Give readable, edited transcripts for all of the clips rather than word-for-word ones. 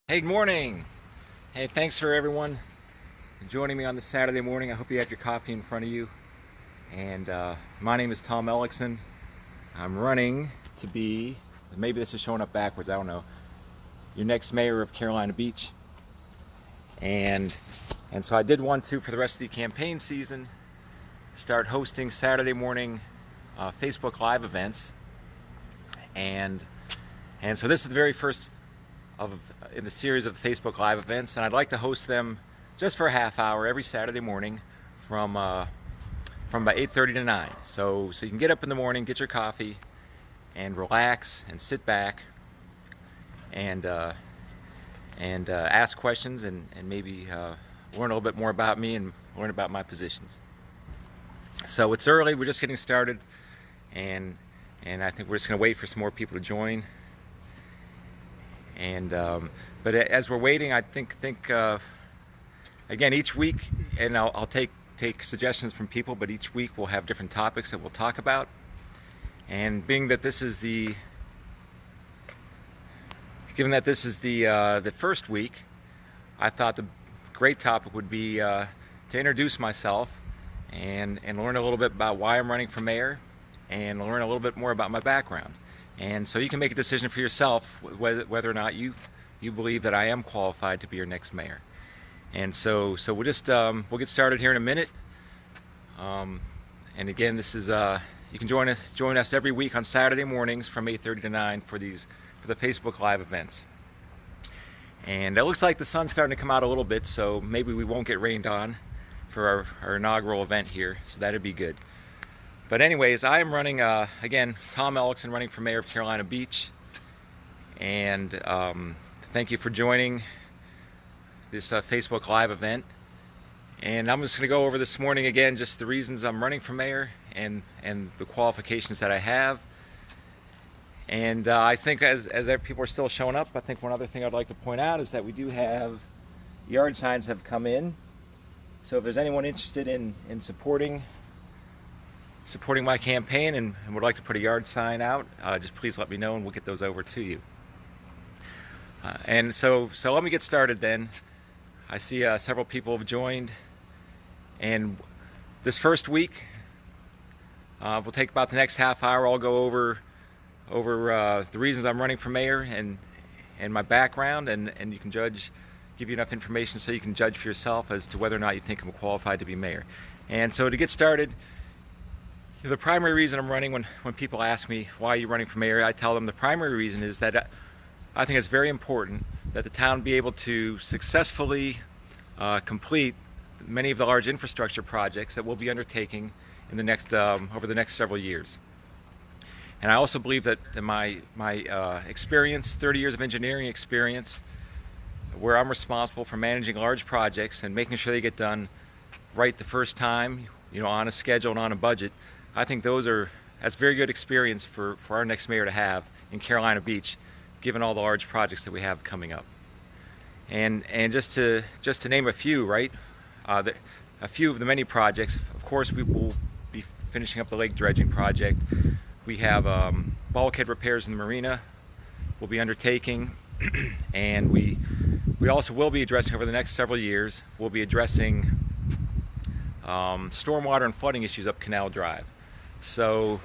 Hey, good morning. Hey, thanks for everyone joining me on this Saturday morning. I hope you have your coffee in front of you. And my name is Tom Elicson. I'm running to be, maybe this is showing up backwards, I don't know, your next mayor of Carolina Beach. And so I did want to, for the rest of the campaign season, start hosting Saturday morning Facebook Live events. And so this is the very first in the series of the Facebook Live events, and I'd like to host them just for a half hour every Saturday morning from about 8:30 to 9. So you can get up in the morning, get your coffee, and relax and sit back and ask questions and maybe learn a little bit more about me and learn about my positions. So it's early, we're just getting started, and I think we're just going to wait for some more people to join. And but as we're waiting, I think again, each week, and I'll take suggestions from people, but each week we'll have different topics that we'll talk about. And being that this is the first week, I thought the great topic would be to introduce myself and learn a little bit about why I'm running for mayor and learn a little bit more about my background. And so you can make a decision for yourself whether or not you believe that I am qualified to be your next mayor. And so we'll just we'll get started here in a minute. And again, this is you can join us every week on Saturday mornings from 8:30 to 9 for the Facebook Live events. And it looks like the sun's starting to come out a little bit, so maybe we won't get rained on for our inaugural event here. So that'd be good. But anyways, I am running, again, Tom Elicson, running for mayor of Carolina Beach. And thank you for joining this Facebook Live event. And I'm just going to go over this morning, again, just the reasons I'm running for mayor and the qualifications that I have. And I think as people are still showing up, I think one other thing I'd like to point out is that we do have yard signs have come in. So if there's anyone interested in supporting my campaign and would like to put a yard sign out, just please let me know and we'll get those over to you. And so let me get started then. I see several people have joined, and this first week we'll take about the next half hour. I'll go over the reasons I'm running for mayor and my background, and you can give you enough information so you can judge for yourself as to whether or not you think I'm qualified to be mayor. And so to get started, the primary reason I'm running, when people ask me why are you running for mayor, I tell them the primary reason is that I think it's very important that the town be able to successfully complete many of the large infrastructure projects that we'll be undertaking in the next over the next several years. And I also believe that my experience, 30 years of engineering experience, where I'm responsible for managing large projects and making sure they get done right the first time, on a schedule and on a budget, I think that's very good experience for our next mayor to have in Carolina Beach, given all the large projects that we have coming up. And just to name a few, right? A few of the many projects. Of course, we will be finishing up the lake dredging project. We have bulkhead repairs in the marina we'll be undertaking, and we also will be addressing over the next several years. We'll be addressing stormwater and flooding issues up Canal Drive. So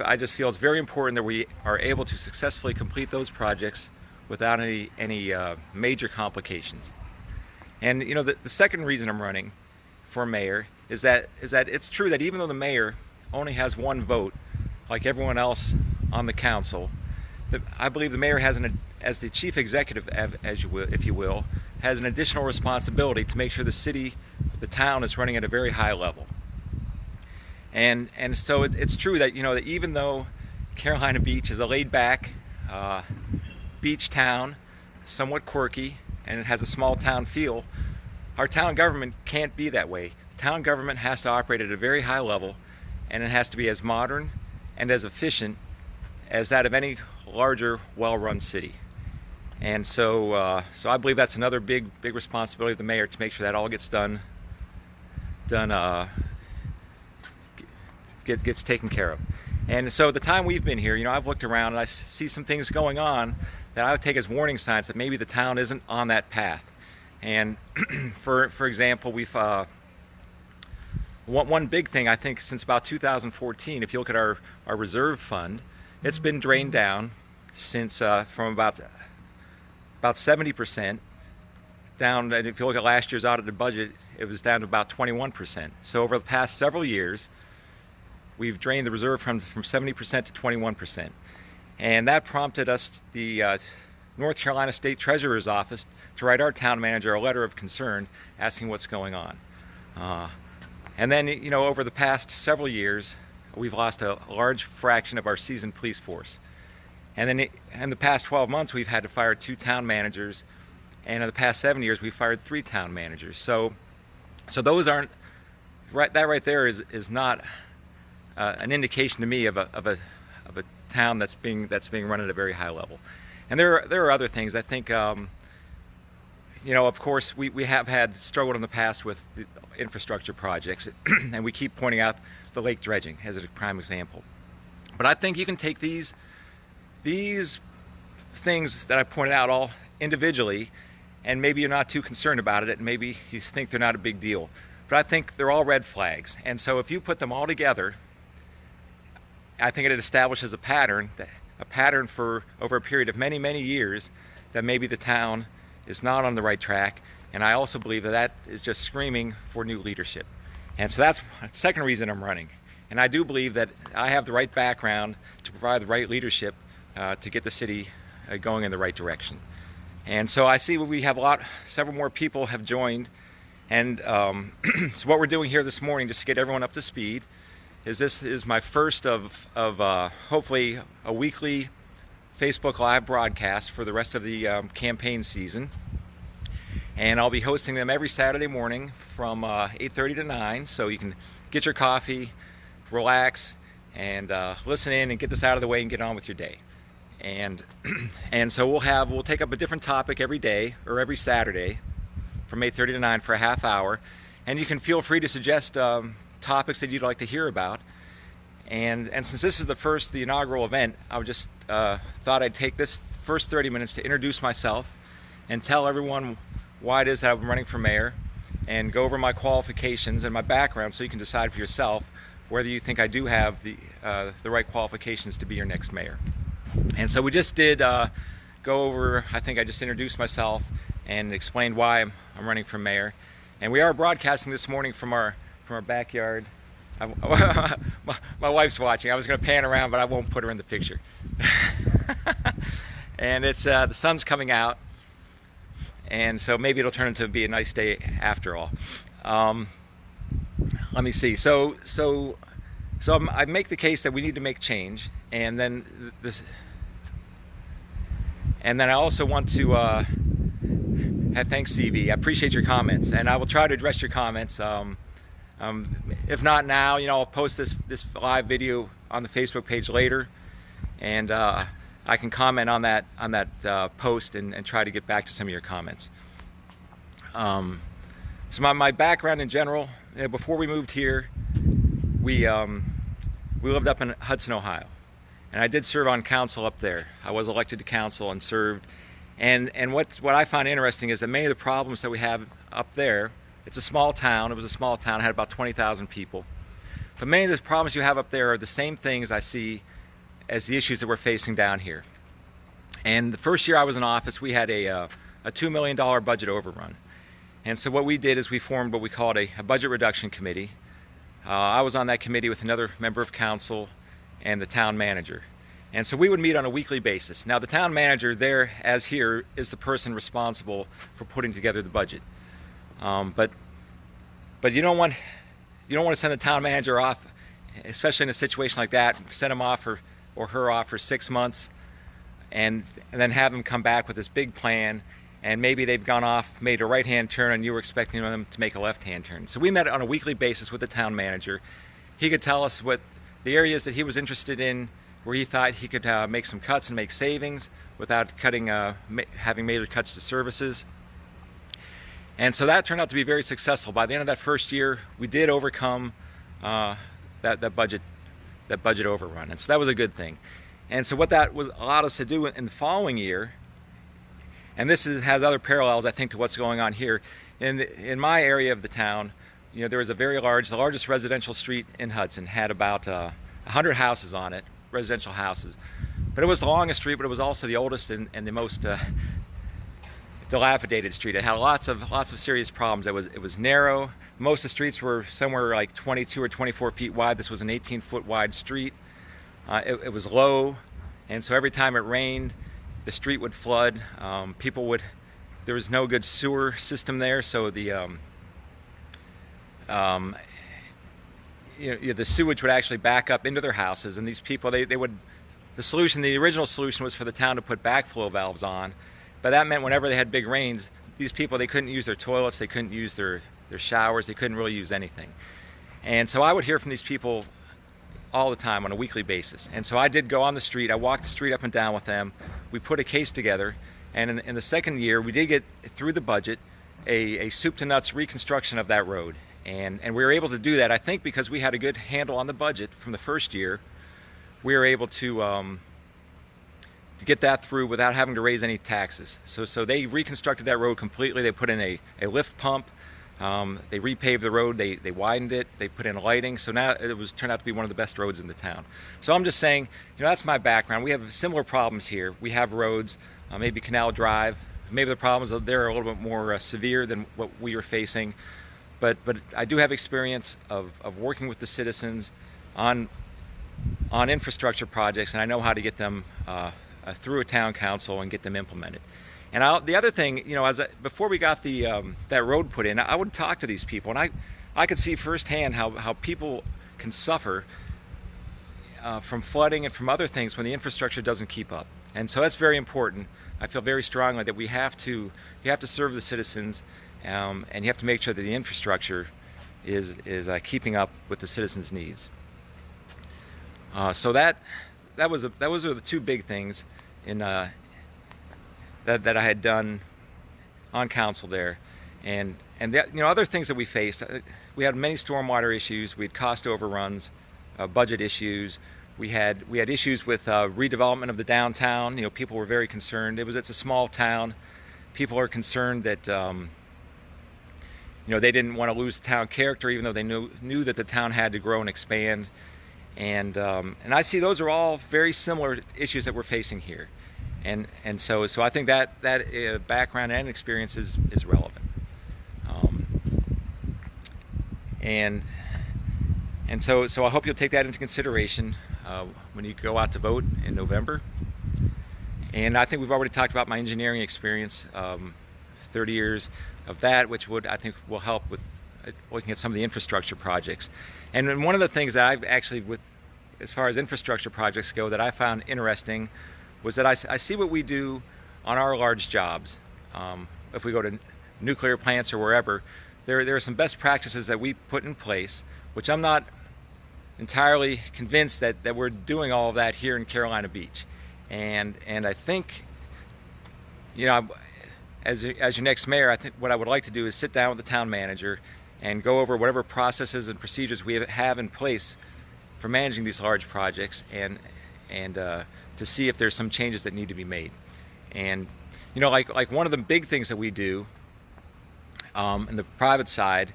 I just feel it's very important that we are able to successfully complete those projects without any major complications. And the second reason I'm running for mayor is that it's true that even though the mayor only has one vote, like everyone else on the council, I believe the mayor has as the chief executive, if you will, has an additional responsibility to make sure the town is running at a very high level. And so it's true that that even though Carolina Beach is a laid-back beach town, somewhat quirky, and it has a small town feel, our town government can't be that way. Town government has to operate at a very high level, and it has to be as modern and as efficient as that of any larger, well-run city. And so I believe that's another big responsibility of the mayor, to make sure that all gets gets taken care of. And so the time we've been here, I've looked around and I see some things going on that I would take as warning signs that maybe the town isn't on that path. And for example, we've one big thing, I think, since about 2014, if you look at our reserve fund, it's been drained down since from about 70% down. And if you look at last year's audited budget, it was down to about 21%. So over the past several years, we've drained the reserve fund from 70% to 21%. And that prompted us, the North Carolina State Treasurer's Office, to write our town manager a letter of concern asking what's going on. And then, over the past several years, we've lost a large fraction of our seasoned police force. And then in the past 12 months, we've had to fire 2 town managers. And in the past 7 years, we've fired 3 town managers. So those aren't, that right there is not an indication to me of a town that's being run at a very high level. And there are other things. I think, of course, we have had struggled in the past with the infrastructure projects, and we keep pointing out the lake dredging as a prime example. But I think you can take these things that I pointed out all individually, and maybe you're not too concerned about it, and maybe you think they're not a big deal. But I think they're all red flags. And so if you put them all together, I think it establishes a pattern for over a period of many, many years that maybe the town is not on the right track. And I also believe that is just screaming for new leadership. And so that's the second reason I'm running. And I do believe that I have the right background to provide the right leadership to get the city going in the right direction. And so I see we have several more people have joined. And so what we're doing here this morning, just to get everyone up to speed, this is my first of hopefully a weekly Facebook Live broadcast for the rest of the campaign season. And I'll be hosting them every Saturday morning from 8:30 to 9, so you can get your coffee, relax, and listen in and get this out of the way and get on with your day. And so we'll take up a different topic every day or every Saturday from 8:30 to 9 for a half hour, and you can feel free to suggest topics that you'd like to hear about. And since this is the inaugural event, I would just thought I'd take this first 30 minutes to introduce myself and tell everyone why it is that I'm running for mayor, and go over my qualifications and my background so you can decide for yourself whether you think I do have the right qualifications to be your next mayor. And so we just did go over, I think I just introduced myself and explained why I'm running for mayor. And we are broadcasting this morning from our backyard. My wife's watching. I was going to pan around, but I won't put her in the picture. And it's the sun's coming out, and so maybe it'll turn into be a nice day after all. Let me see. So I make the case that we need to make change, and then I also want to thanks CV. I appreciate your comments, and I will try to address your comments. If not now, I'll post this live video on the Facebook page later, and I can comment on that post and try to get back to some of your comments. So my background in general, before we moved here, we lived up in Hudson, Ohio, and I did serve on council up there. I was elected to council and served. And what I find interesting is that many of the problems that we have up there, it's a small town. It was a small town. It had about 20,000 people. But many of the problems you have up there are the same things I see as the issues that we're facing down here. And the first year I was in office, we had a $2 million budget overrun. And so what we did is we formed what we called a budget reduction committee. I was on that committee with another member of council and the town manager. And so we would meet on a weekly basis. Now the town manager there, as here, is the person responsible for putting together the budget. But you don't want to send the town manager off, especially in a situation like that, send him off or her off for 6 months, and then have them come back with this big plan, and maybe they've gone off, made a right-hand turn, and you were expecting them to make a left-hand turn. So we met on a weekly basis with the town manager. He could tell us what the areas that he was interested in, where he thought he could make some cuts and make savings without having major cuts to services. And so that turned out to be very successful. By the end of that first year, we did overcome that budget that budget overrun, and so that was a good thing. And so what that was allowed us to do in the following year, and this has other parallels, I think, to what's going on here in my area of the town. You know, there was a very the largest residential street in Hudson had about 100 houses on it, residential houses. But it was the longest street, but it was also the oldest and the most dilapidated street. It had lots of serious problems. It was narrow. Most of the streets were somewhere like 22 or 24 feet wide. This was an 18-foot wide street. It was low, and so every time it rained, the street would flood. There was no good sewer system there, so the sewage would actually back up into their houses, and these people, the original solution was for the town to put backflow valves on, but that meant whenever they had big rains, these people, they couldn't use their toilets, they couldn't use their showers, they couldn't really use anything. And so I would hear from these people all the time on a weekly basis. And so I did go on the street, I walked the street up and down with them, we put a case together, and in the second year, we did get through the budget a soup to nuts reconstruction of that road. And we were able to do that, I think, because we had a good handle on the budget from the first year. We were able to get that through without having to raise any taxes. So they reconstructed that road completely. They put in a lift pump. They repaved the road. They widened it. They put in lighting. So now it turned out to be one of the best roads in the town. So I'm just saying, that's my background. We have similar problems here. We have roads, maybe Canal Drive. Maybe the problems there are a little bit more severe than what we are facing. But I do have experience of working with the citizens on infrastructure projects, and I know how to get them through a town council and get them implemented. And the other thing, before we got that road put in, I would talk to these people, and I could see firsthand how people can suffer from flooding and from other things when the infrastructure doesn't keep up. And so that's very important. I feel very strongly that you have to serve the citizens, and you have to make sure that the infrastructure is keeping up with the citizens' needs. So those are the two big things that I had done on council there, and other things that we faced. We had many stormwater issues. We had cost overruns, budget issues. We had issues with redevelopment of the downtown. People were very concerned. It's a small town. People are concerned that they didn't want to lose the town character, even though they knew that the town had to grow and expand. And I see those are all very similar issues that we're facing here. And so I think that background and experience is relevant. And so I hope you'll take that into consideration when you go out to vote in November. And I think we've already talked about my engineering experience, 30 years of that, which I think will help with looking at some of the infrastructure projects. And one of the things that I've actually, as far as infrastructure projects go, that I found interesting was that I see what we do on our large jobs. If we go to nuclear plants or wherever, there are some best practices that we put in place, which I'm not entirely convinced that we're doing all of that here in Carolina Beach. And I think, as your next mayor, I think what I would like to do is sit down with the town manager and go over whatever processes and procedures we have in place for managing these large projects, and to see if there's some changes that need to be made. And like one of the big things that we do in the private side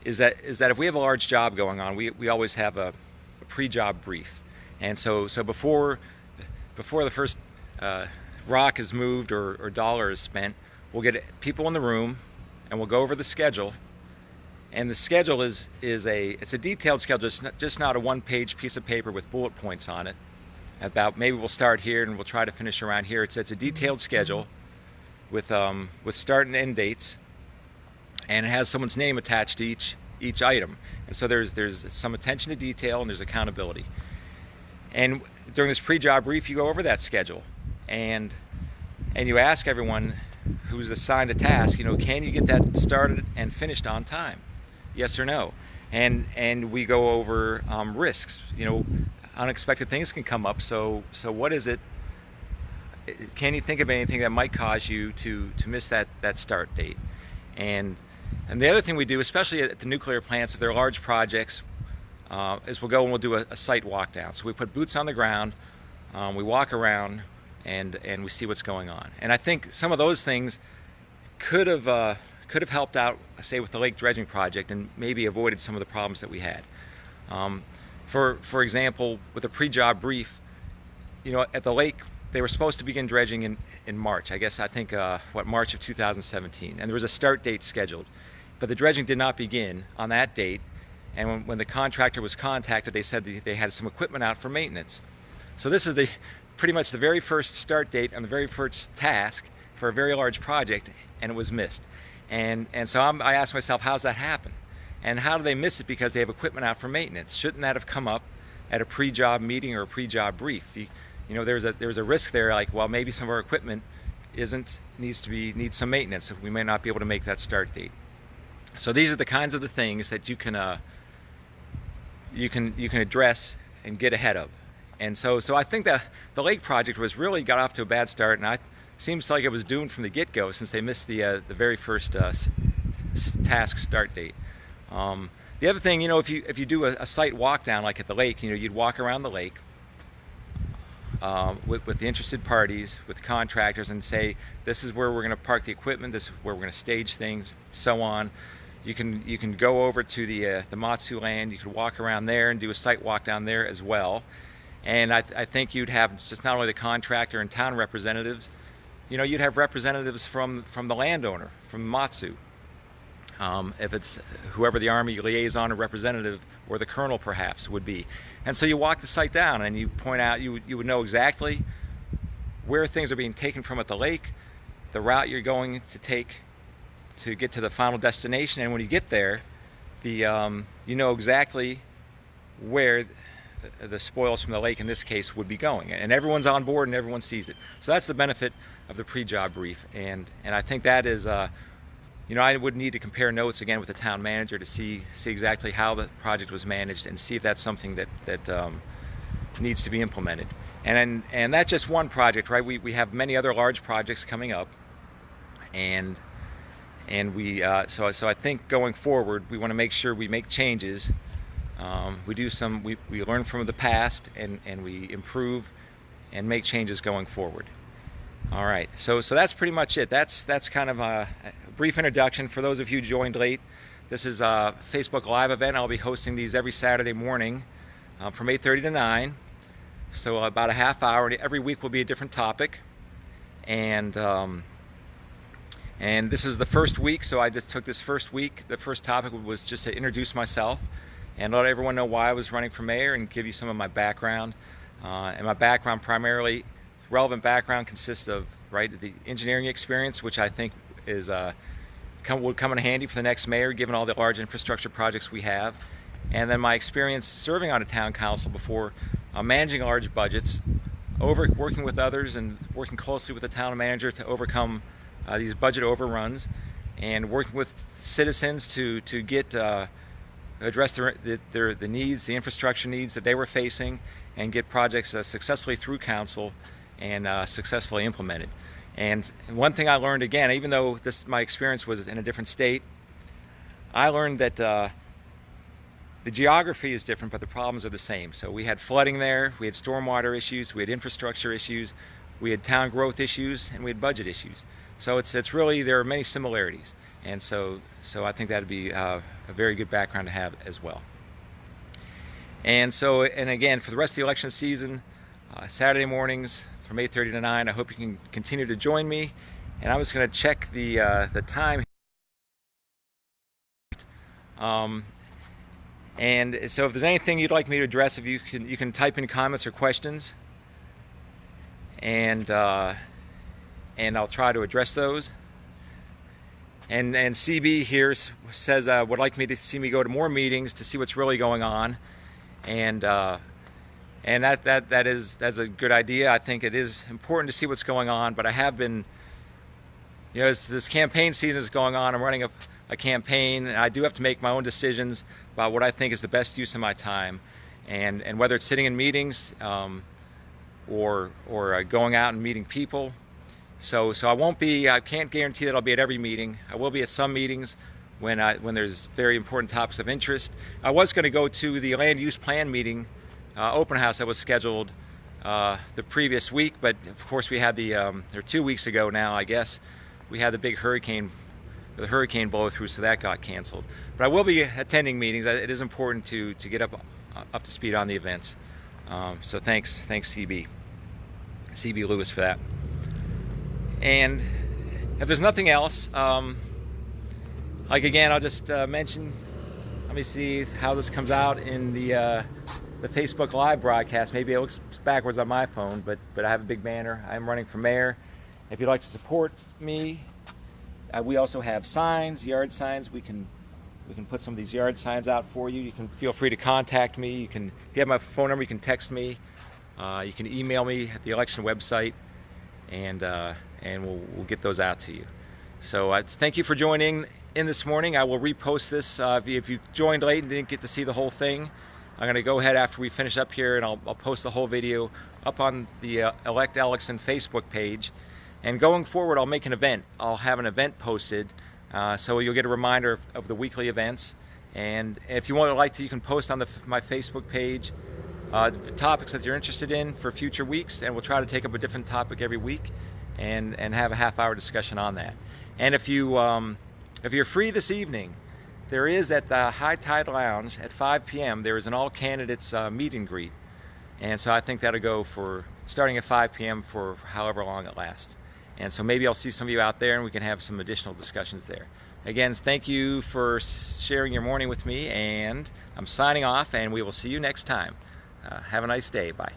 is that if we have a large job going on, we always have a pre-job brief. And so before the first rock is moved or dollar is spent, we'll get people in the room and we'll go over the schedule. And the schedule it's a detailed schedule, just not a one-page piece of paper with bullet points on it about maybe we'll start here and we'll try to finish around here. It's a detailed schedule with start and end dates, and it has someone's name attached to each item. And so there's some attention to detail and there's accountability. And during this pre-job brief, you go over that schedule, and you ask everyone who's assigned a task, can you get that started and finished on time? Yes or no? And we go over risks. Unexpected things can come up. So what is it? Can you think of anything that might cause you to miss that start date? And the other thing we do, especially at the nuclear plants, if they're large projects, is we'll go and we'll do a site walk down. So we put boots on the ground, we walk around, and we see what's going on. And I think some of those things could have helped out, say, with the lake dredging project, and maybe avoided some of the problems that we had. For example, with a pre-job brief, at the lake, they were supposed to begin dredging in March. I think March of 2017, and there was a start date scheduled, but the dredging did not begin on that date. And when the contractor was contacted, they said they had some equipment out for maintenance. So this is pretty much the very first start date and the very first task for a very large project, and it was missed. And so I asked myself, how's that happen? And how do they miss it because they have equipment out for maintenance? Shouldn't that have come up at a pre-job meeting or a pre-job brief? There's a risk there, like, well, maybe some of our equipment needs some maintenance. We may not be able to make that start date. So these are the kinds of the things that you can address and get ahead of. And so I think that the lake project got off to a bad start, and seems like it was doomed from the get-go, since they missed the very first task start date. The other thing, if you do a site walk down, like at the lake, you'd walk around the lake with the interested parties, with the contractors, and say, this is where we're going to park the equipment, this is where we're going to stage things, so on. You can go over to the Matsu land. You could walk around there and do a site walk down there as well. And I think you'd have just not only the contractor and town representatives, you'd have representatives from the landowner, from Matsu. If it's whoever the Army liaison or representative, or the colonel perhaps would be. And so you walk the site down and you point out, you would know exactly where things are being taken from at the lake, the route you're going to take to get to the final destination, and when you get there, you know exactly where the spoils from the lake, in this case, would be going, and everyone's on board and everyone sees it. So that's the benefit of the pre-job brief, and I think that is, I would need to compare notes again with the town manager to see exactly how the project was managed and see if that's something that needs to be implemented. And that's just one project, right? We have many other large projects coming up, and so I think going forward, we want to make sure we make changes. We learn from the past, and we improve and make changes going forward. All right, so that's pretty much it. That's kind of a brief introduction for those of you who joined late. This is a Facebook Live event. I'll be hosting these every Saturday morning from 8:30 to 9. So about a half hour, and every week will be a different topic. And this is the first week, so I just took this first week. The first topic was just to introduce myself and let everyone know why I was running for mayor and give you some of my background. And my background, primarily, relevant background, consists of the engineering experience, which I think would come in handy for the next mayor, given all the large infrastructure projects we have. And then my experience serving on a town council before, managing large budgets, working with others, and working closely with the town manager to overcome these budget overruns, and working with citizens to address the needs, the infrastructure needs that they were facing, and get projects successfully through council and successfully implemented. And one thing I learned, again, even though my experience was in a different state, I learned that the geography is different, but the problems are the same. So we had flooding there, we had stormwater issues, we had infrastructure issues, we had town growth issues, and we had budget issues. So it's really, there are many similarities. And so I think that would be a very good background to have as well. And again, for the rest of the election season, Saturday mornings from 8:30 to 9, I hope you can continue to join me. And I'm just going to check the time. And so if there's anything you'd like me to address, if you can type in comments or questions, and I'll try to address those. And CB here says would like me to see me go to more meetings to see what's really going on, and that's a good idea. I think it is important to see what's going on, but I have been, as this campaign season is going on, I'm running a campaign, and I do have to make my own decisions about what I think is the best use of my time, and whether it's sitting in meetings or going out and meeting people. So I can't guarantee that I'll be at every meeting. I will be at some meetings, when there's very important topics of interest. I was going to go to the land use plan meeting, open house that was scheduled the previous week, but of course we had or 2 weeks ago now, I guess, we had the big hurricane blow through, so that got canceled. But I will be attending meetings. It is important to get up to speed on the events. So thanks CB Lewis for that. And if there's nothing else, like again, I'll just mention, let me see how this comes out in the Facebook Live broadcast. Maybe it looks backwards on my phone, but I have a big banner. I'm running for mayor. If you'd like to support me, we also have signs, yard signs. We can put some of these yard signs out for you. You can feel free to contact me. If you have my phone number, you can text me. You can email me at the election website, and we'll get those out to you. So thank you for joining in this morning. I will repost this. If you joined late and didn't get to see the whole thing, I'm going to go ahead after we finish up here, and I'll post the whole video up on the Elect Elicson Facebook page. And going forward, I'll make an event. I'll have an event posted, so you'll get a reminder of the weekly events. And if you want to, you can post on my Facebook page the topics that you're interested in for future weeks, and we'll try to take up a different topic every week and have a half-hour discussion on that. And if you're free this evening, there is at the High Tide Lounge at 5 p.m. there is an all candidates meet and greet, and so I think that'll go for starting at 5 p.m. for however long it lasts. And so maybe I'll see some of you out there, and we can have some additional discussions there. Again, thank you for sharing your morning with me, and I'm signing off, and we will see you next time. Have a nice day. Bye.